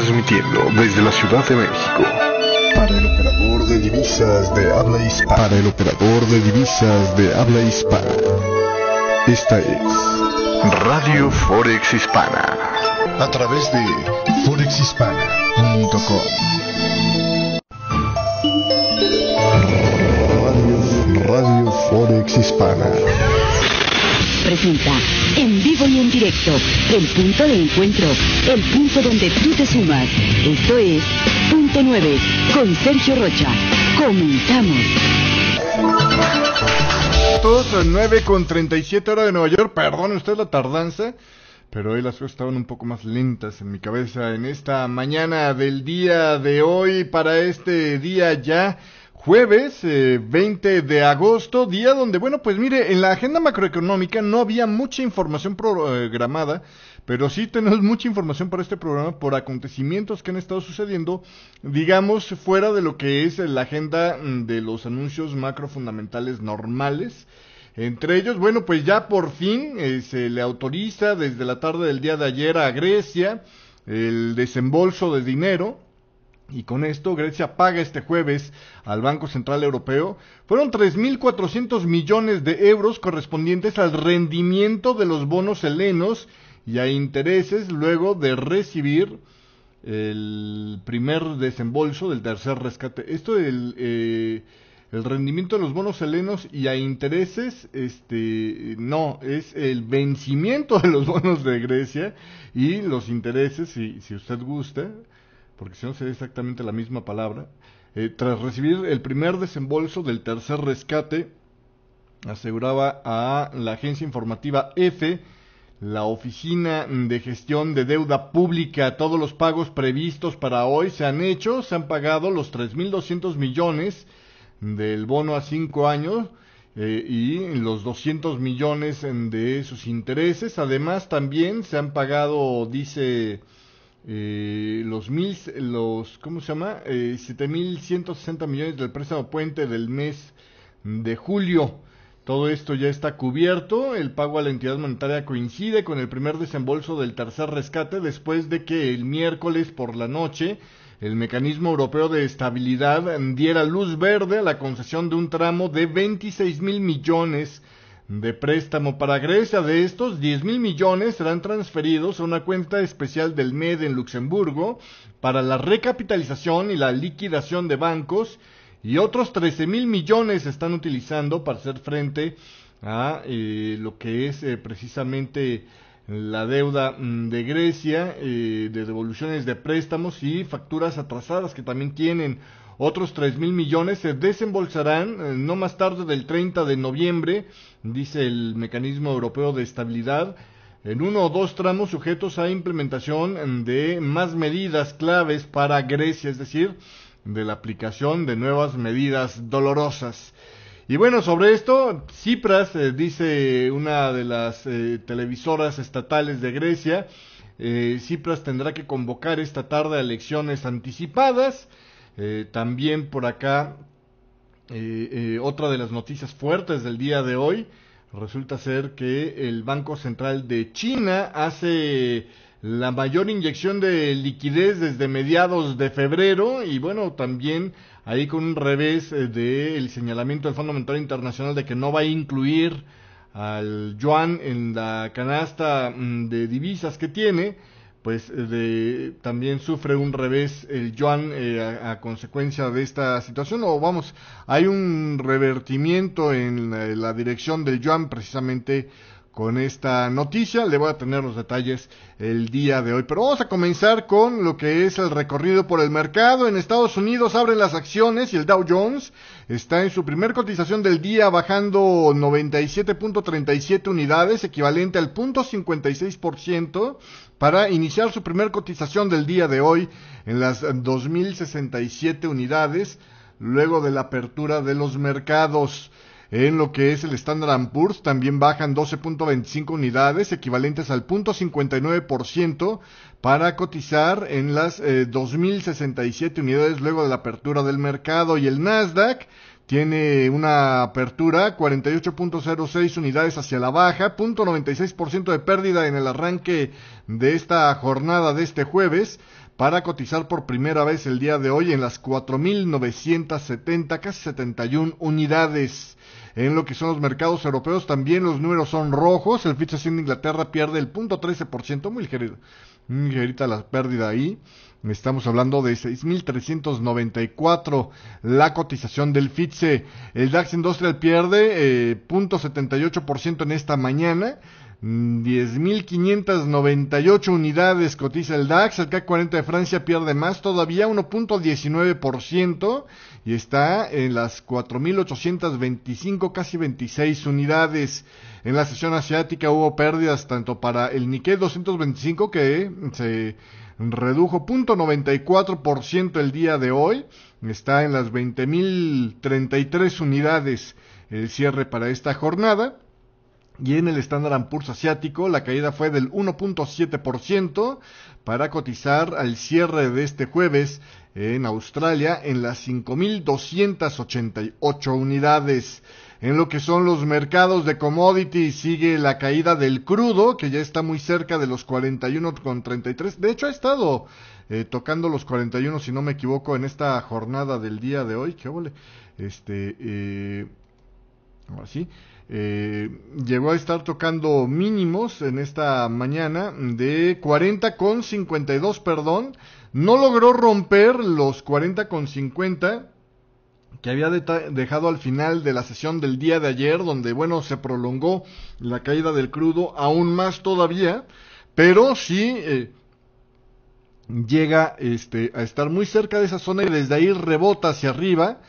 transmitiendo desde la Ciudad de México. Para el operador de divisas de habla hispana. Para el operador de divisas de habla hispana. Esta es Radio Forex Hispana. A través de forexhispana.com. Radio Forex Hispana presenta en vivo y en directo el punto de encuentro, el punto donde tú te sumas. Esto es Punto 9 con Sergio Rocha. Comenzamos. Todos 9:37 hora de Nueva York. Perdone usted la tardanza, pero hoy las cosas estaban un poco más lentas en mi cabeza en esta mañana del día de hoy, para este día ya jueves 20 de agosto, día donde, bueno, pues mire, en la agenda macroeconómica no había mucha información programada, pero sí tenemos mucha información para este programa por acontecimientos que han estado sucediendo, digamos, fuera de lo que es la agenda de los anuncios macrofundamentales normales. Entre ellos, bueno, pues ya por fin se le autoriza desde la tarde del día de ayer a Grecia el desembolso de dinero. Y con esto Grecia paga este jueves al Banco Central Europeo. Fueron 3.400 millones de euros correspondientes al rendimiento de los bonos helenos y a intereses luego de recibir el primer desembolso del tercer rescate. Esto del el rendimiento de los bonos helenos y a intereses, no, es el vencimiento de los bonos de Grecia y los intereses, si usted gusta, porque si no sería exactamente la misma palabra, tras recibir el primer desembolso del tercer rescate, aseguraba a la agencia informativa EFE, la Oficina de Gestión de Deuda Pública. Todos los pagos previstos para hoy se han hecho, se han pagado los 3.200 millones del bono a 5 años y los 200 millones de sus intereses. Además también se han pagado, dice, ¿cómo se llama? 7.160 millones del préstamo puente del mes de julio. Todo esto ya está cubierto. El pago a la entidad monetaria coincide con el primer desembolso del tercer rescate después de que el miércoles por la noche el Mecanismo Europeo de Estabilidad diera luz verde a la concesión de un tramo de 26.000 millones de préstamo para Grecia. De estos, 10.000 millones serán transferidos a una cuenta especial del MED en Luxemburgo para la recapitalización y la liquidación de bancos, y otros 13.000 millones se están utilizando para hacer frente a lo que es precisamente la deuda de Grecia, de devoluciones de préstamos y facturas atrasadas que también tienen. Otros 3.000 millones se desembolsarán no más tarde del 30 de noviembre, dice el Mecanismo Europeo de Estabilidad, en uno o dos tramos sujetos a implementación de más medidas claves para Grecia, es decir, de la aplicación de nuevas medidas dolorosas. Y bueno, sobre esto, Tsipras, dice una de las televisoras estatales de Grecia, Tsipras tendrá que convocar esta tarde a elecciones anticipadas. También por acá, otra de las noticias fuertes del día de hoy, resulta ser que el Banco Central de China hace la mayor inyección de liquidez desde mediados de febrero, y bueno, también ahí con un revés del señalamiento del Fondo Monetario Internacional de que no va a incluir al yuan en la canasta de divisas que tiene, pues también sufre un revés el yuan a consecuencia de esta situación, o vamos, hay un revertimiento en la dirección del yuan precisamente con esta noticia. Le voy a tener los detalles el día de hoy, pero vamos a comenzar con lo que es el recorrido por el mercado. En Estados Unidos abren las acciones y el Dow Jones está en su primer cotización del día bajando 97.37 unidades, equivalente al 0.56%, para iniciar su primer cotización del día de hoy en las 2.067 unidades, luego de la apertura de los mercados. En lo que es el Standard & Poor's también bajan 12.25 unidades, equivalentes al 0.59%, para cotizar en las 2.067 unidades luego de la apertura del mercado. Y el Nasdaq tiene una apertura 48.06 unidades hacia la baja, 0.96% de pérdida en el arranque de esta jornada de este jueves, para cotizar por primera vez el día de hoy en las 4.970, casi 71 unidades. En lo que son los mercados europeos también los números son rojos. El FTSE de Inglaterra pierde el 0.13%, muy ligerita la pérdida ahí. Estamos hablando de 6.394 la cotización del FTSE. El DAX Industrial pierde 0.78% en esta mañana. 10.598 unidades cotiza el DAX. El CAC 40 de Francia pierde más todavía, 1.19%, y está en las 4.825, casi 26 unidades. En la sesión asiática hubo pérdidas tanto para el Nikkei 225, que se redujo 0.94% el día de hoy, está en las 20.033 unidades el cierre para esta jornada. Y en el Standard & Poor's asiático la caída fue del 1.7% para cotizar al cierre de este jueves en Australia en las 5.288 unidades. En lo que son los mercados de commodities sigue la caída del crudo, que ya está muy cerca de los 41.33. De hecho ha estado tocando los 41, si no me equivoco, en esta jornada del día de hoy. ¿Qué ole? Ahora sí. Llegó a estar tocando mínimos en esta mañana de 40.52, perdón. No logró romper los 40.50 que había dejado al final de la sesión del día de ayer, donde, bueno, se prolongó la caída del crudo aún más todavía, pero sí llega a estar muy cerca de esa zona y desde ahí rebota hacia arriba,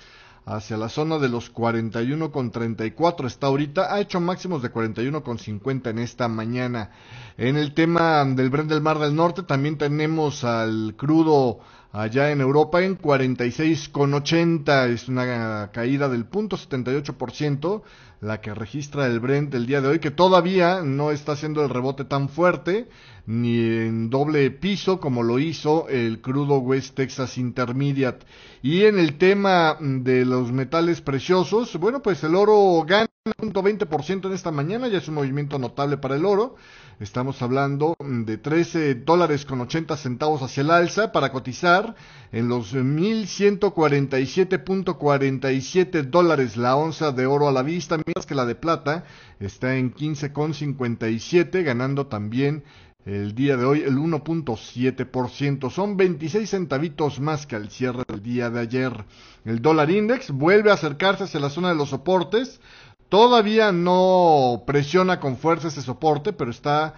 hacia la zona de los 41.34 está ahorita, ha hecho máximos de 41.50 en esta mañana. En el tema del Brent del Mar del Norte también tenemos al crudo allá en Europa en 46.80, es una caída del 0.78%, la que registra el Brent el día de hoy, que todavía no está haciendo el rebote tan fuerte, ni en doble piso como lo hizo el crudo West Texas Intermediate. Y en el tema de los metales preciosos, bueno, pues el oro gana 0.20% en esta mañana, ya es un movimiento notable para el oro. Estamos hablando de $13.80 hacia el alza para cotizar en los 1.147.47 dólares la onza de oro a la vista, mientras que la de plata está en 15.57, ganando también el día de hoy el 1.7%, son 26 centavitos más que al cierre del día de ayer. El dólar index vuelve a acercarse hacia la zona de los soportes. Todavía no presiona con fuerza ese soporte, pero está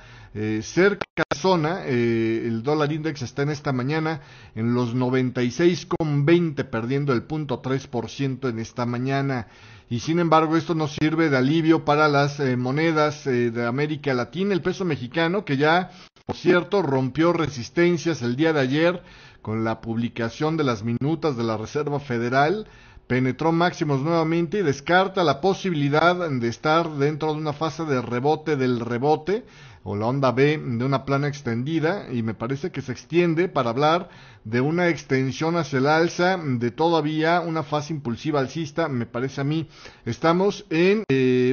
cerca de la zona. El dólar index está en esta mañana en los 96.20, perdiendo el 0.3% en esta mañana. Y sin embargo esto no sirve de alivio para las monedas de América Latina. El peso mexicano, que ya, por cierto, rompió resistencias el día de ayer con la publicación de las minutas de la Reserva Federal, penetró máximos nuevamente y descarta la posibilidad de estar dentro de una fase de rebote del rebote, o la onda B de una plana extendida, y me parece que se extiende para hablar de una extensión hacia el alza, de todavía una fase impulsiva alcista, me parece a mí. Estamos en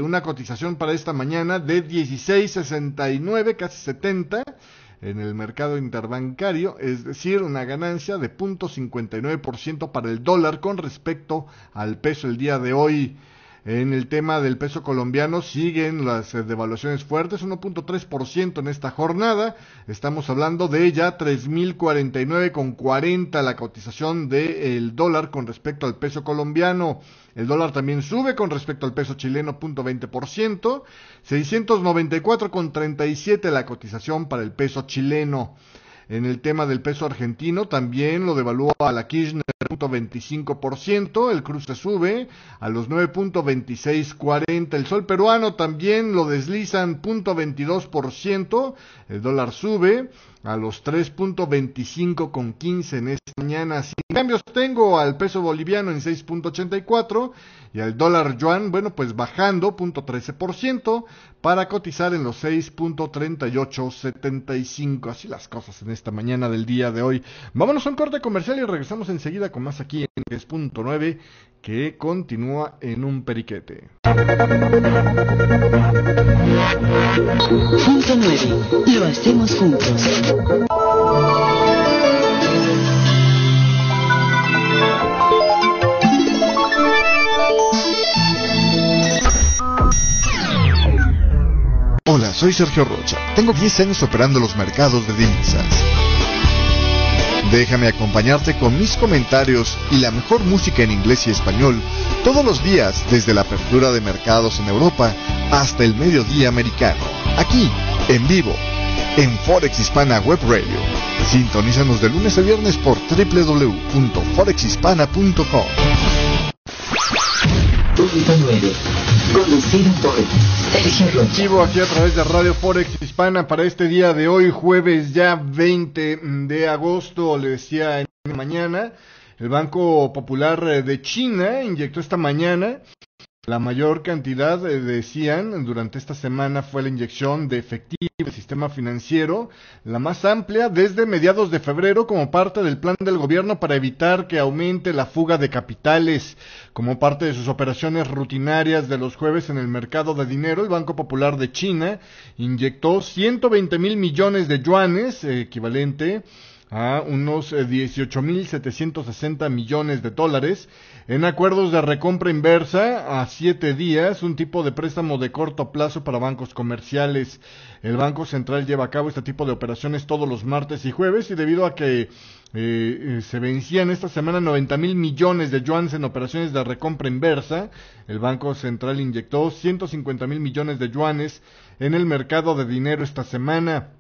una cotización para esta mañana de 16.69, casi 70, en el mercado interbancario, es decir, una ganancia de 0.59% para el dólar con respecto al peso el día de hoy. En el tema del peso colombiano siguen las devaluaciones fuertes, 1.3% en esta jornada. Estamos hablando de ya 3.049.40 la cotización del dólar con respecto al peso colombiano. El dólar también sube con respecto al peso chileno, 0.20%, 694.37 la cotización para el peso chileno. En el tema del peso argentino también lo devalúa a la Kirchner 0.25%, el cruce sube a los 9.2640, el sol peruano también lo deslizan 0.22%, el dólar sube a los 3.2515 en esta mañana. Sin cambios tengo al peso boliviano en 6.84 y al dólar yuan, bueno, pues bajando 0.13% para cotizar en los 6.3875. Así las cosas en esta mañana del día de hoy. Vámonos a un corte comercial y regresamos enseguida con más aquí en 3.9, que continúa en un periquete. Punto 9. Lo hacemos juntos. soy Sergio Rocha. Tengo 10 años operando los mercados de divisas. Déjame acompañarte con mis comentarios y la mejor música en inglés y español todos los días desde la apertura de mercados en Europa hasta el mediodía americano. Aquí, en vivo, en Forex Hispana Web Radio. Sintonízanos de lunes a viernes por www.forexhispana.com. Punto 9. Conducido por Sergio Rocha. Vivo aquí a través de Radio Forex Hispana para este día de hoy, jueves ya 20 de agosto. Le decía en la mañana, el Banco Popular de China inyectó esta mañana la mayor cantidad, decían, durante esta semana fue la inyección de efectivo del sistema financiero, la más amplia desde mediados de febrero como parte del plan del gobierno para evitar que aumente la fuga de capitales. Como parte de sus operaciones rutinarias de los jueves en el mercado de dinero, el Banco Popular de China inyectó 120 mil millones de yuanes, equivalente a unos 18.760 millones de dólares, en acuerdos de recompra inversa a 7 días, un tipo de préstamo de corto plazo para bancos comerciales. El Banco Central lleva a cabo este tipo de operaciones todos los martes y jueves, y debido a que se vencían esta semana 90 mil millones de yuanes en operaciones de recompra inversa, el Banco Central inyectó 150 mil millones de yuanes en el mercado de dinero esta semana.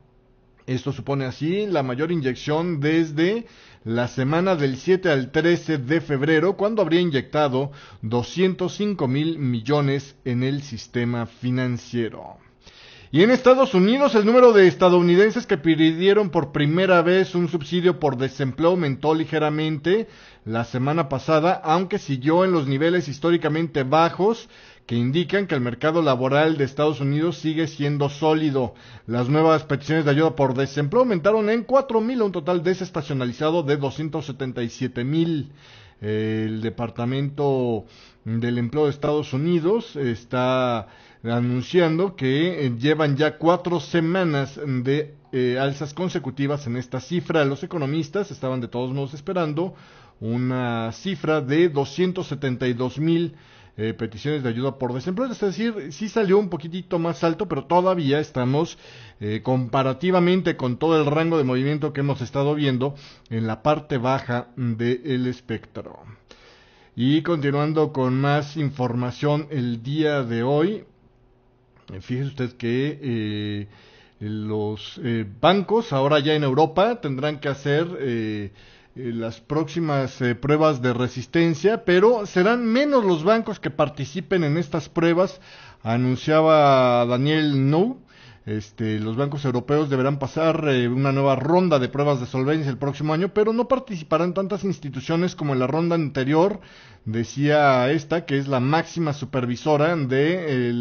Esto supone así la mayor inyección desde la semana del 7 al 13 de febrero, cuando habría inyectado 205 mil millones en el sistema financiero. Y en Estados Unidos, el número de estadounidenses que pidieron por primera vez un subsidio por desempleo aumentó ligeramente la semana pasada, aunque siguió en los niveles históricamente bajos, que indican que el mercado laboral de Estados Unidos sigue siendo sólido. Las nuevas peticiones de ayuda por desempleo aumentaron en 4,000 a un total desestacionalizado de 277,000. El Departamento del Empleo de Estados Unidos está anunciando que llevan ya 4 semanas de alzas consecutivas en esta cifra. Los economistas estaban de todos modos esperando una cifra de 272,000 peticiones de ayuda por desempleo, es decir, sí salió un poquitito más alto, pero todavía estamos comparativamente con todo el rango de movimiento que hemos estado viendo en la parte baja del espectro. Y continuando con más información el día de hoy, fíjese usted que los bancos ahora ya en Europa tendrán que hacer las próximas pruebas de resistencia, pero serán menos los bancos que participen en estas pruebas, anunciaba Daniel Nou. Los bancos europeos deberán pasar una nueva ronda de pruebas de solvencia el próximo año, pero no participarán tantas instituciones como en la ronda anterior, decía esta, que es la máxima supervisora de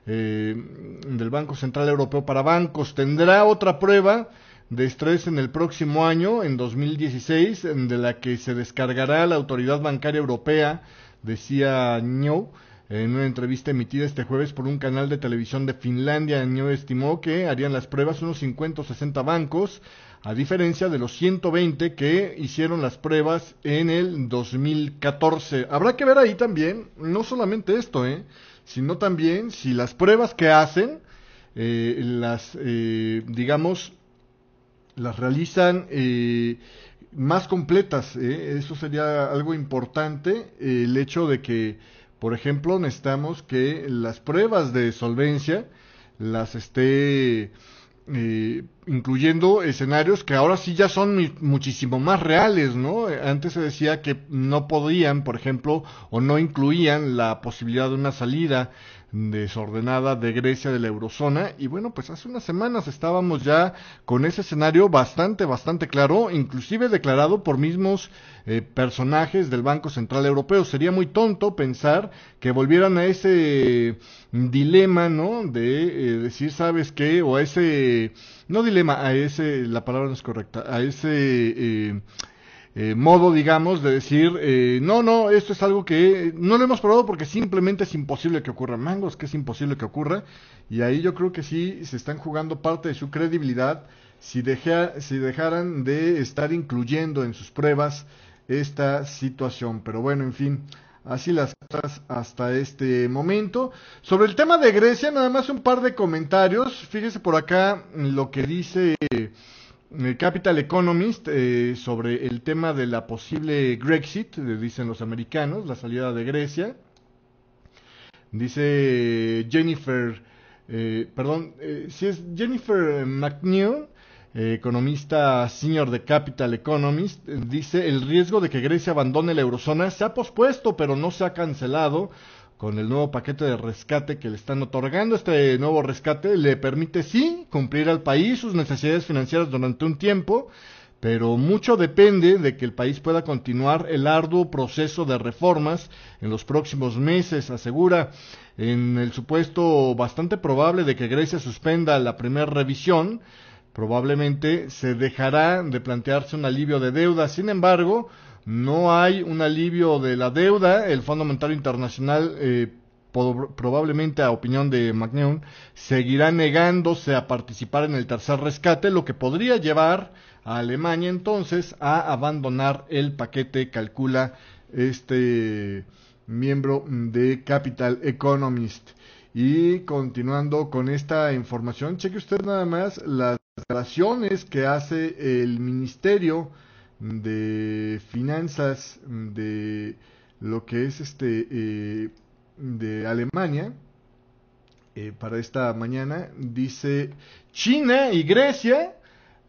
del Banco Central Europeo para bancos. Tendrá otra prueba de estrés en el próximo año, en 2016, de la que se descargará la Autoridad Bancaria Europea, decía Nyo. En una entrevista emitida este jueves por un canal de televisión de Finlandia, Nyo estimó que harían las pruebas unos 50 o 60 bancos, a diferencia de los 120 que hicieron las pruebas en el 2014. Habrá que ver ahí también, no solamente esto, sino también si las pruebas que hacen, digamos, las realizan más completas. Eso sería algo importante, el hecho de que, por ejemplo, necesitamos que las pruebas de solvencia las esté incluyendo escenarios que ahora sí ya son muchísimo más reales, ¿no? Antes se decía que no podían, por ejemplo, o no incluían la posibilidad de una salida desordenada de Grecia de la eurozona, y bueno, pues hace unas semanas estábamos ya con ese escenario bastante claro, inclusive declarado por mismos personajes del Banco Central Europeo. Sería muy tonto pensar que volvieran a ese dilema, ¿no? De decir, ¿sabes qué? O a ese, no dilema, a ese, la palabra no es correcta, a ese modo, digamos, de decir, no, esto es algo que no lo hemos probado porque simplemente es imposible que ocurra. Mangos, que es imposible que ocurra. Y ahí yo creo que sí se están jugando parte de su credibilidad si dejaran de estar incluyendo en sus pruebas esta situación. Pero bueno, en fin, Así las cosas hasta este momento. Sobre el tema de Grecia, nada más un par de comentarios. Fíjese por acá lo que dice Capital Economist sobre el tema de la posible Grexit, dicen los americanos, la salida de Grecia. Dice Jennifer, si es Jennifer McNeil, economista senior de Capital Economist, dice: el riesgo de que Grecia abandone la eurozona se ha pospuesto, pero no se ha cancelado. Con el nuevo paquete de rescate que le están otorgando, este nuevo rescate le permite sí cumplir al país sus necesidades financieras durante un tiempo, pero mucho depende de que el país pueda continuar el arduo proceso de reformas en los próximos meses, asegura. En el supuesto bastante probable de que Grecia suspenda la primera revisión, probablemente se dejará de plantearse un alivio de deuda. Sin embargo, no hay un alivio de la deuda. El Fondo Monetario Internacional, probablemente a opinión de McNeil, seguirá negándose a participar en el tercer rescate, lo que podría llevar a Alemania entonces a abandonar el paquete, calcula este miembro de Capital Economist. Y continuando con esta información, cheque usted nada más las declaraciones que hace el Ministerio de Finanzas de lo que es de Alemania para esta mañana. Dice: China y Grecia,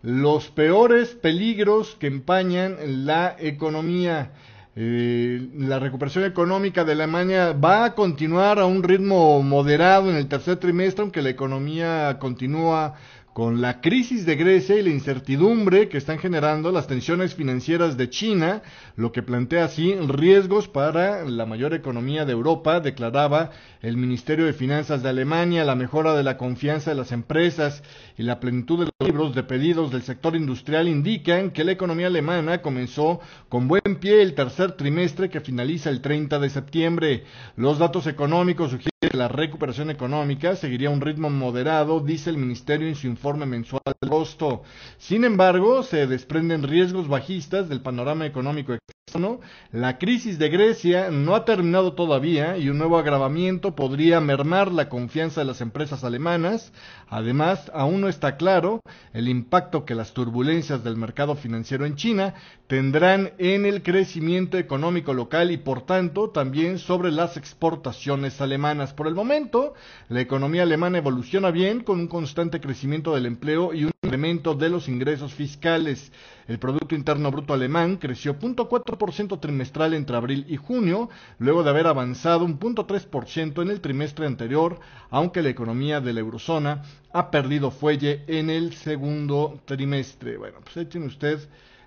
los peores peligros que empañan la economía. La recuperación económica de Alemania va a continuar a un ritmo moderado en el tercer trimestre, aunque la economía continúa con la crisis de Grecia y la incertidumbre que están generando las tensiones financieras de China, lo que plantea así riesgos para la mayor economía de Europa, declaraba el Ministerio de Finanzas de Alemania. La mejora de la confianza de las empresas y la plenitud de los libros de pedidos del sector industrial indican que la economía alemana comenzó con buen pie el tercer trimestre, que finaliza el 30 de septiembre. Los datos económicos sugieren que la recuperación económica seguiría un ritmo moderado, dice el ministerio en su informe mensual de agosto. Sin embargo, se desprenden riesgos bajistas del panorama económico externo. La crisis de Grecia no ha terminado todavía y un nuevo agravamiento podría mermar la confianza de las empresas alemanas. Además, aún no está claro el impacto que las turbulencias del mercado financiero en China tendrán en el crecimiento económico local y, por tanto, también sobre las exportaciones alemanas. Por el momento, la economía alemana evoluciona bien, con un constante crecimiento del empleo y un incremento de los ingresos fiscales. El Producto Interno Bruto alemán creció 0.4% trimestral entre abril y junio, luego de haber avanzado 1.3% en el trimestre anterior, aunque la economía de la eurozona ha perdido fuelle en el segundo trimestre. Bueno, pues ahí tiene usted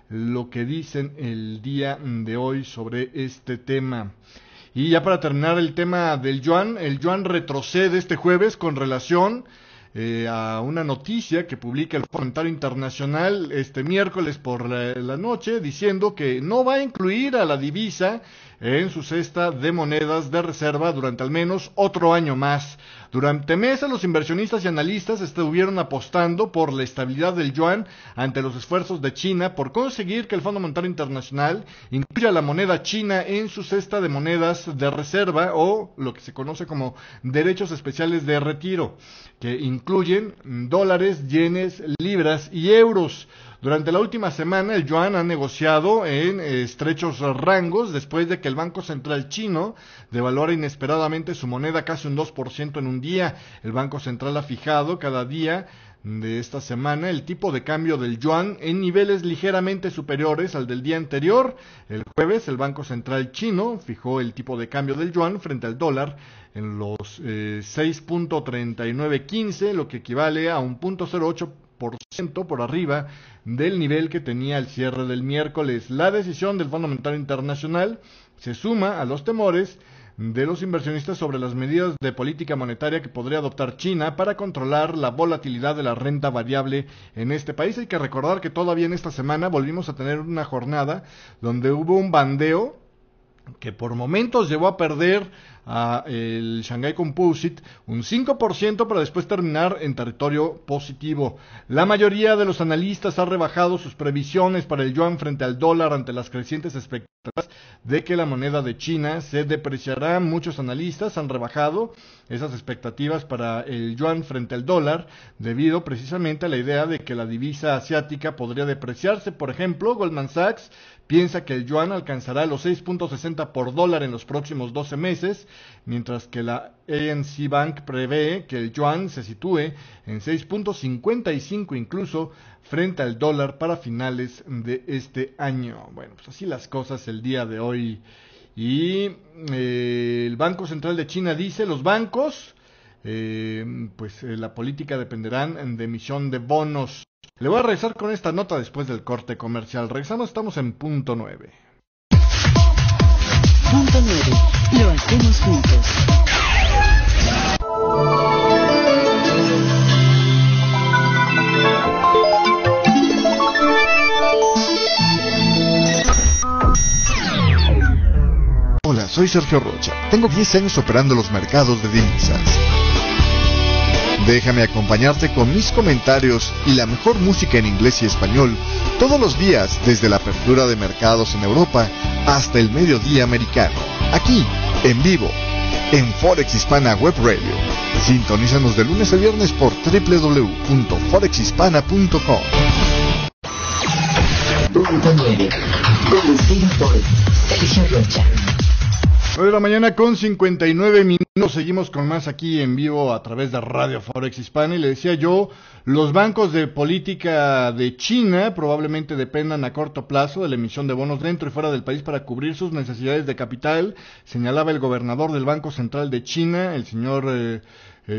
lo que dicen el día de hoy sobre este tema. Y ya para terminar el tema del yuan, el yuan retrocede este jueves con relación a una noticia que publica el Fondo Monetario Internacional este miércoles por la noche, diciendo que no va a incluir a la divisa en su cesta de monedas de reserva durante al menos otro año más. Durante meses los inversionistas y analistas estuvieron apostando por la estabilidad del yuan ante los esfuerzos de China por conseguir que el Fondo Monetario Internacional incluya la moneda china en su cesta de monedas de reserva, o lo que se conoce como derechos especiales de retiro, que incluyen dólares, yenes, libras y euros. Durante la última semana, el yuan ha negociado en estrechos rangos después de que el Banco Central chino devaluara inesperadamente su moneda casi un 2% en un día. El Banco Central ha fijado cada día de esta semana el tipo de cambio del yuan en niveles ligeramente superiores al del día anterior. El jueves, el Banco Central chino fijó el tipo de cambio del yuan frente al dólar en los 6.3915, lo que equivale a un 0.08% por arriba del nivel que tenía al cierre del miércoles. La decisión del Fondo Monetario Internacional se suma a los temores de los inversionistas sobre las medidas de política monetaria que podría adoptar China para controlar la volatilidad de la renta variable en este país. Hay que recordar que todavía en esta semana volvimos a tener una jornada donde hubo un bandeo que por momentos llevó a perder a el Shanghai Composite un 5% para después terminar en territorio positivo. La mayoría de los analistas ha rebajado sus previsiones para el yuan frente al dólar ante las crecientes expectativas de que la moneda de China se depreciará. Muchos analistas han rebajado esas expectativas para el yuan frente al dólar debido precisamente a la idea de que la divisa asiática podría depreciarse. Por ejemplo, Goldman Sachs piensa que el yuan alcanzará los 6.60 por dólar en los próximos 12 meses, mientras que la ANC Bank prevé que el yuan se sitúe en 6.55 incluso frente al dólar para finales de este año. Bueno, pues así las cosas el día de hoy. Y el Banco Central de China dice, los bancos, la política dependerán de emisión de bonos. Le voy a regresar con esta nota después del corte comercial. Regresamos, estamos en punto 9. Punto 9. Lo hacemos juntos. Hola, soy Sergio Rocha. Tengo 10 años operando los mercados de divisas. Déjame acompañarte con mis comentarios y la mejor música en inglés y español todos los días desde la apertura de mercados en Europa hasta el mediodía americano. Aquí, en vivo, en Forex Hispana Web Radio. Sintonízanos de lunes a viernes por www.forexhispana.com. Punto 9. Conducido por Sergio Rocha. 9 de la mañana con 59 minutos, seguimos con más aquí en vivo a través de Radio Forex Hispana y le decía yo, los bancos de política de China probablemente dependan a corto plazo de la emisión de bonos dentro y fuera del país para cubrir sus necesidades de capital, señalaba el gobernador del Banco Central de China, el señor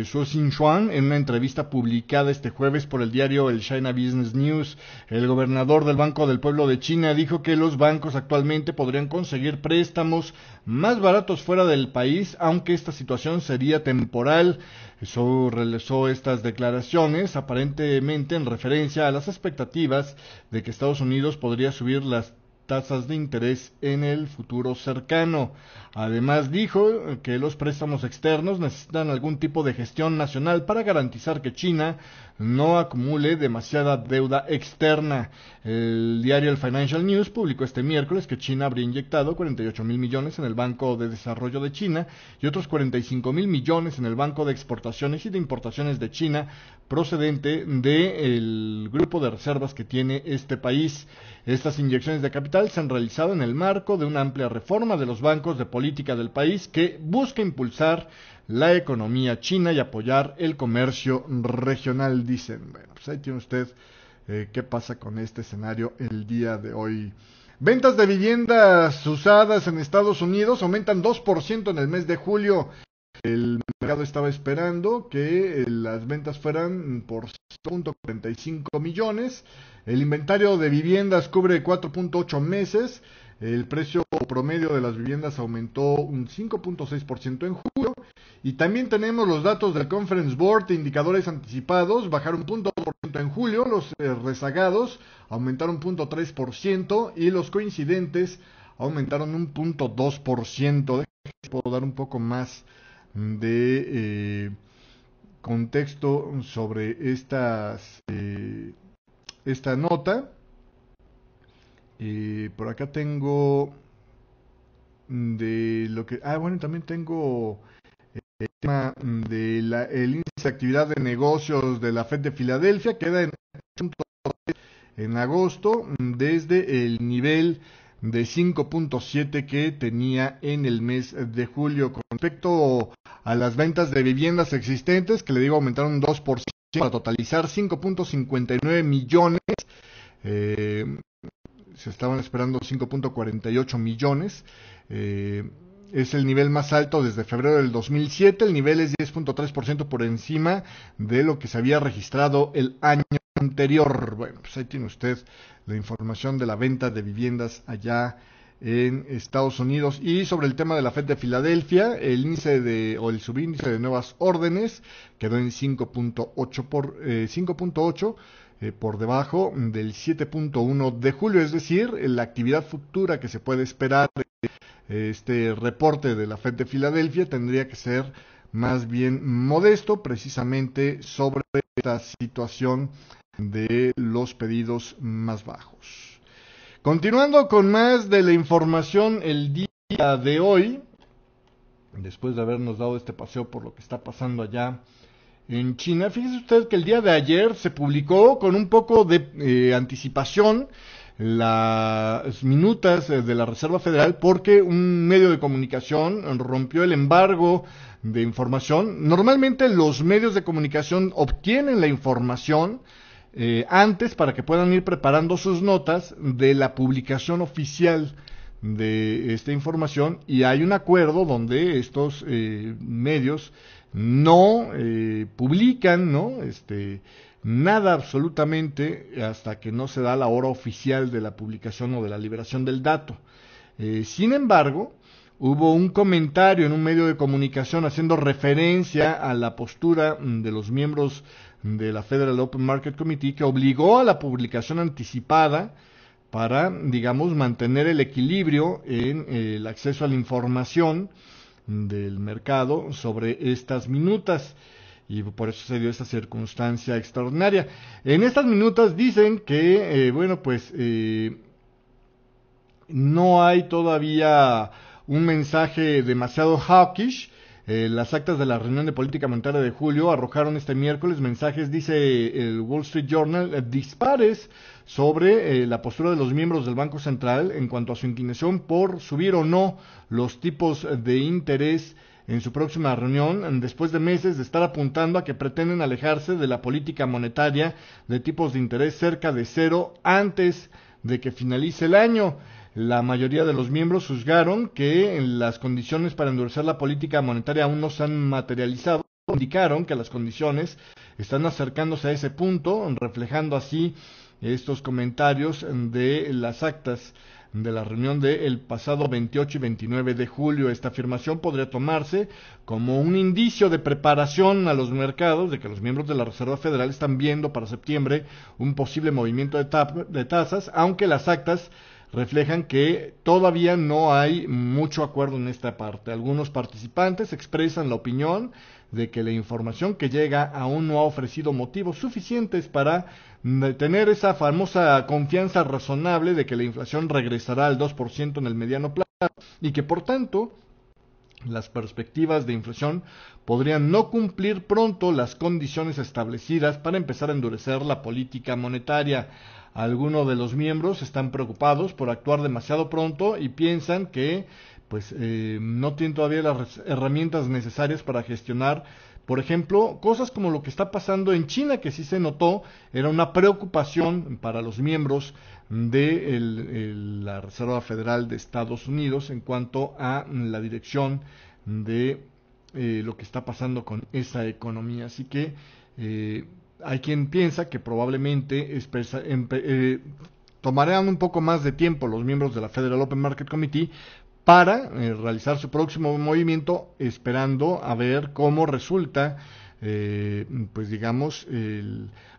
Su Xinchuan, en una entrevista publicada este jueves por el diario el China Business News. El gobernador del Banco del Pueblo de China dijo que los bancos actualmente podrían conseguir préstamos más baratos fuera del país, aunque esta situación sería temporal. Eso realizó estas declaraciones aparentemente en referencia a las expectativas de que Estados Unidos podría subir las tasas de interés en el futuro cercano. Además dijo que los préstamos externos necesitan algún tipo de gestión nacional para garantizar que China no acumule demasiada deuda externa. El diario el Financial News publicó este miércoles que China habría inyectado 48,000 millones en el Banco de Desarrollo de China y otros 45,000 millones en el Banco de Exportaciones y de Importaciones de China, procedente del grupo de reservas que tiene este país. Estas inyecciones de capital se han realizado en el marco de una amplia reforma de los bancos de política del país que busca impulsar la economía china y apoyar el comercio regional, dicen. Bueno, pues ahí tiene usted qué pasa con este escenario el día de hoy. Ventas de viviendas usadas en Estados Unidos aumentan 2% en el mes de julio. El mercado estaba esperando que las ventas fueran por 1.45 millones. El inventario de viviendas cubre 4.8 meses. El precio promedio de las viviendas aumentó un 5.6% en julio. Y también tenemos los datos del Conference Board, indicadores anticipados, bajaron 0.2% en julio, los rezagados aumentaron 0.3% y los coincidentes aumentaron un 0.2%. Puedo dar un poco más de contexto sobre esta nota. Por acá tengo de lo que también tengo el tema de el índice de actividad de negocios de la Fed de Filadelfia, queda en agosto desde el nivel de 5.7 que tenía en el mes de julio. Con respecto a las ventas de viviendas existentes, que le digo aumentaron 2% para totalizar 5.59 millones. Se estaban esperando 5.48 millones. Es el nivel más alto desde febrero del 2007. El nivel es 10.3% por encima de lo que se había registrado el año anterior. Bueno, pues ahí tiene usted la información de la venta de viviendas allá en Estados Unidos. Y sobre el tema de la Fed de Filadelfia, el subíndice de nuevas órdenes quedó en 5.8 por debajo del 7.1 de julio, es decir, la actividad futura que se puede esperar de este reporte de la Fed de Filadelfia tendría que ser más bien modesto, precisamente sobre esta situación de los pedidos más bajos. Continuando con más de la información el día de hoy, después de habernos dado este paseo por lo que está pasando allá en China, fíjese usted que el día de ayer se publicó con un poco de anticipación las minutas de la Reserva Federal porque un medio de comunicación rompió el embargo de información. Normalmente los medios de comunicación obtienen la información antes para que puedan ir preparando sus notas de la publicación oficial de esta información, y hay un acuerdo donde estos medios no publican, ¿no? Nada absolutamente hasta que no se da la hora oficial de la publicación o de la liberación del dato. Sin embargo, hubo un comentario en un medio de comunicación haciendo referencia a la postura de los miembros de la Federal Open Market Committee que obligó a la publicación anticipada para, digamos, mantener el equilibrio en el acceso a la información del mercado sobre estas minutas, y por eso se dio esta circunstancia extraordinaria. En estas minutas dicen que, no hay todavía un mensaje demasiado hawkish. Las actas de la reunión de política monetaria de julio arrojaron este miércoles mensajes, dice el Wall Street Journal, dispares sobre la postura de los miembros del Banco Central en cuanto a su inclinación por subir o no los tipos de interés en su próxima reunión, después de meses de estar apuntando a que pretenden alejarse de la política monetaria de tipos de interés cerca de cero antes de que finalice el año. La mayoría de los miembros juzgaron que las condiciones para endurecer la política monetaria aún no se han materializado. Indicaron que las condiciones están acercándose a ese punto, reflejando así estos comentarios de las actas de la reunión del pasado 28 y 29 de julio. Esta afirmación podría tomarse como un indicio de preparación a los mercados de que los miembros de la Reserva Federal están viendo para septiembre un posible movimiento de tasas, aunque las actas reflejan que todavía no hay mucho acuerdo en esta parte. Algunos participantes expresan la opinión de que la información que llega aún no ha ofrecido motivos suficientes para tener esa famosa confianza razonable de que la inflación regresará al 2% en el mediano plazo, y que por tanto las perspectivas de inflación podrían no cumplir pronto las condiciones establecidas para empezar a endurecer la política monetaria. Algunos de los miembros están preocupados por actuar demasiado pronto y piensan que no tienen todavía las herramientas necesarias para gestionar, por ejemplo, cosas como lo que está pasando en China, que sí se notó, era una preocupación para los miembros de la Reserva Federal de Estados Unidos en cuanto a la dirección de lo que está pasando con esa economía. Así que hay quien piensa que probablemente tomarán un poco más de tiempo los miembros de la Federal Open Market Committee para realizar su próximo movimiento, esperando a ver cómo resulta, el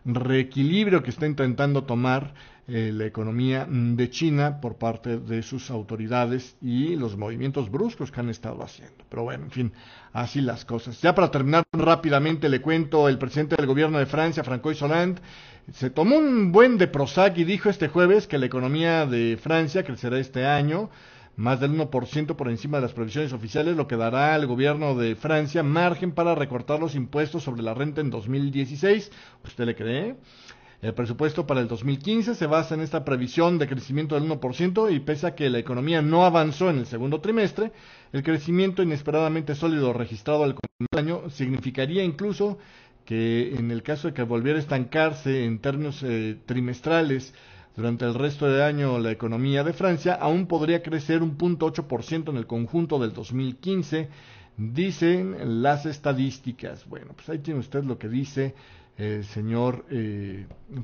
reequilibrio que está intentando tomar la economía de China por parte de sus autoridades y los movimientos bruscos que han estado haciendo. Pero bueno, en fin, así las cosas. Ya para terminar rápidamente le cuento, el presidente del gobierno de Francia, François Hollande, se tomó un buen de Prozac y dijo este jueves que la economía de Francia crecerá este año más del 1% por encima de las previsiones oficiales, lo que dará al gobierno de Francia margen para recortar los impuestos sobre la renta en 2016. ¿Usted le cree? El presupuesto para el 2015 se basa en esta previsión de crecimiento del 1%, y pese a que la economía no avanzó en el segundo trimestre, el crecimiento inesperadamente sólido registrado al comienzo del año significaría incluso que en el caso de que volviera a estancarse en términos trimestrales durante el resto del año, la economía de Francia aún podría crecer un 0.8% en el conjunto del 2015, dicen las estadísticas. Bueno, pues ahí tiene usted lo que dice el señor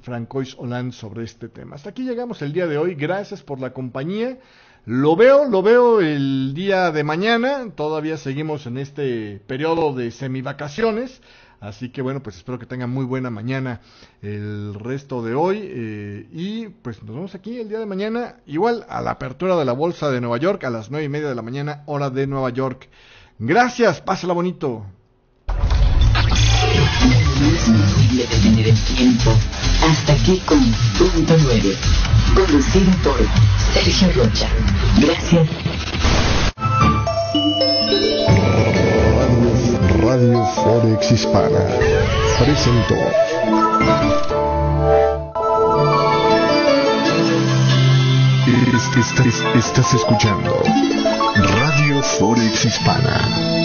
François Hollande sobre este tema. Hasta aquí llegamos el día de hoy. Gracias por la compañía. Lo veo el día de mañana. Todavía seguimos en este periodo de semivacaciones. Así que bueno, pues espero que tengan muy buena mañana el resto de hoy. Y pues nos vemos aquí el día de mañana, igual a la apertura de la bolsa de Nueva York a las 9:30 de la mañana, hora de Nueva York. Gracias, pásala bonito. No es posible detener el tiempo. Hasta aquí con Punto 9, conducido por Sergio Rocha. Gracias. Radio Forex Hispana presentó Estás escuchando Radio Forex Hispana.